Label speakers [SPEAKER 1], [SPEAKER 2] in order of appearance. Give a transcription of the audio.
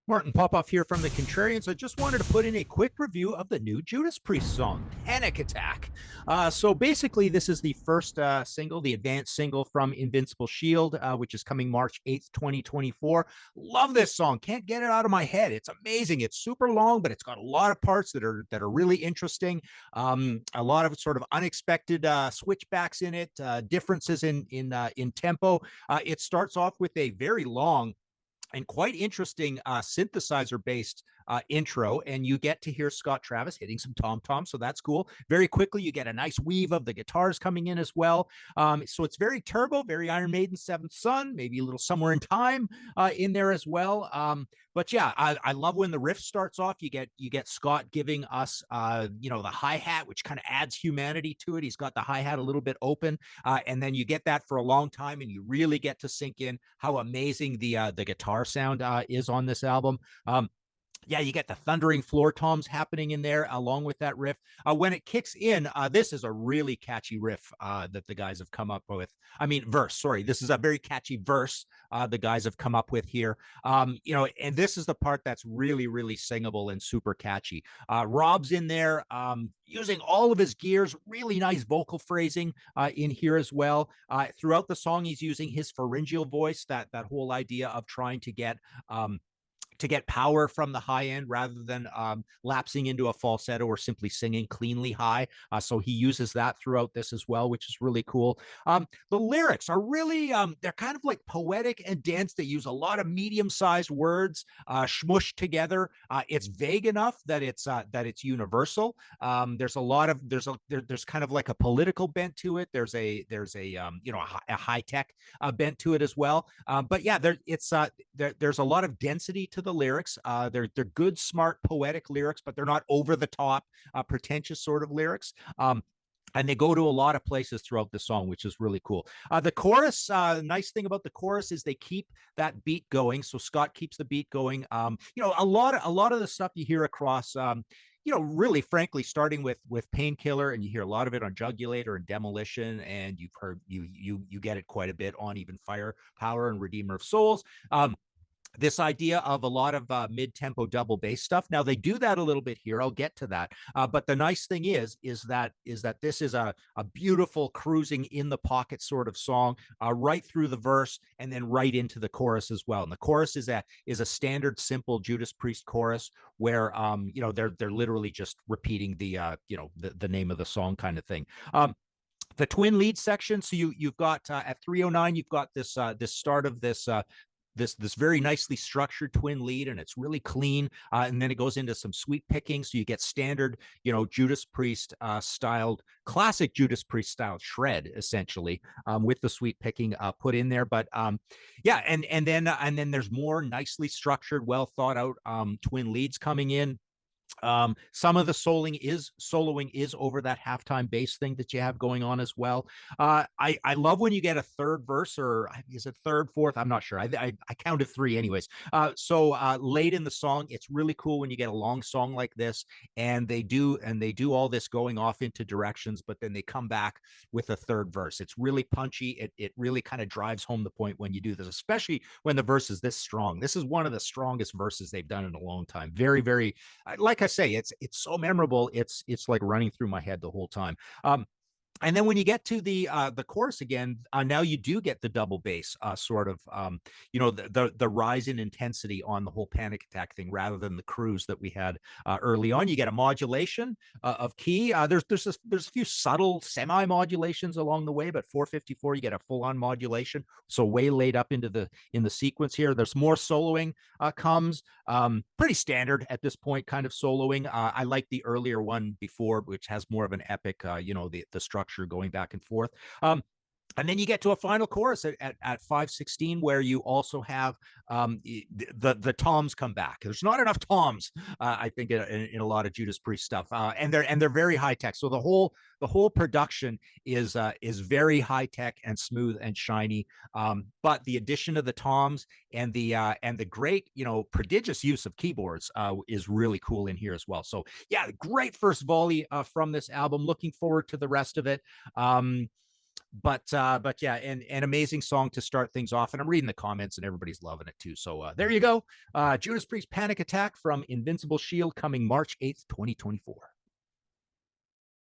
[SPEAKER 1] Martin Popoff here from the Contrarians. I just wanted to put in a quick review of the new Judas Priest song, Panic Attack. So basically, this is the first single, the advanced single from Invincible Shield, which is coming March 8th, 2024. Love this song. Can't get it out of my head. It's amazing. It's super long, but it's got a lot of parts that are really interesting. A lot of sort of unexpected switchbacks in it, differences in tempo. It starts off with a very long and quite interesting synthesizer based intro, and you get to hear Scott Travis hitting some tom toms, so that's cool. Very quickly you get a nice weave of the guitars coming in as well. So it's very turbo, very Iron Maiden Seventh Son, maybe a little Somewhere in Time in there as well. But yeah, I love when the riff starts off. You get Scott giving us the hi-hat, which kind of adds humanity to it. He's got the hi-hat a little bit open, and then you get that for a long time, and you really get to sink in how amazing the guitar sound is on this album. Yeah, you get the thundering floor toms happening in there along with that riff. When it kicks in, this is a really catchy riff that the guys have come up with. I mean, verse, sorry. This is a very catchy verse the guys have come up with here. And this is the part that's really, really singable and super catchy. Rob's in there using all of his gears, really nice vocal phrasing in here as well. Throughout the song, he's using his pharyngeal voice, that whole idea of trying to get power from the high end rather than lapsing into a falsetto or simply singing cleanly high. So he uses that throughout this as well, which is really cool. The lyrics are really, they're kind of like poetic and dense. They use a lot of medium-sized words smushed together. It's vague enough that it's universal. There's kind of like a political bent to it. There's a high-tech bent to it as well. But yeah, there's a lot of density to the lyrics. They're good, smart, poetic lyrics, but they're not over the top, pretentious sort of lyrics. And they go to a lot of places throughout the song, which is really cool. The chorus, nice thing about the chorus is they keep that beat going. So Scott keeps the beat going. A lot of the stuff you hear across, really frankly, starting with Painkiller, and you hear a lot of it on Jugulator and Demolition, and you've heard you get it quite a bit on even Firepower and Redeemer of Souls. This idea of a lot of mid-tempo double bass stuff. Now they do that a little bit here. I'll get to that. But the nice thing is that this is a beautiful cruising in the pocket sort of song, right through the verse and then right into the chorus as well. And the chorus is a standard simple Judas Priest chorus where they're literally just repeating the name of the song kind of thing. The twin lead section. So you've got at 3:09, you've got this start of this very nicely structured twin lead, and it's really clean. And then it goes into some sweep picking. So you get standard, Judas Priest styled, classic Judas Priest style shred, essentially, with the sweep picking put in there. But yeah, and then there's more nicely structured, well thought out twin leads coming in. Some of the soloing is over that halftime bass thing that you have going on as well. I love when you get a third verse, or is it third, fourth? I'm not sure. I counted three anyways. So late in the song, it's really cool when you get a long song like this, and they do all this going off into directions, but then they come back with a third verse. It's really punchy. It really kind of drives home the point when you do this, especially when the verse is this strong. This is one of the strongest verses they've done in a long time. Very, very, like I say, it's so memorable. It's like running through my head the whole time. And then when you get to the chorus again, now you do get the double bass the rise in intensity on the whole Panic Attack thing rather than the cruise that we had early on. You get a modulation of key. There's a few subtle semi modulations along the way, but 454 you get a full on modulation. So way laid up in the sequence here. There's more soloing comes. Pretty standard at this point, kind of soloing. I like the earlier one before, which has more of an epic, the structure going back and forth. And then you get to a final chorus at 5:16 where you also have the toms come back. There's not enough toms, I think, in a lot of Judas Priest stuff, and they're very high tech. So the whole production is very high tech and smooth and shiny. But the addition of the toms and the great prodigious use of keyboards is really cool in here as well. So yeah, great first volley from this album. Looking forward to the rest of it. But yeah, an amazing song to start things off. And I'm reading the comments and everybody's loving it too. So there you go. Judas Priest Panic Attack from Invincible Shield coming March 8th, 2024.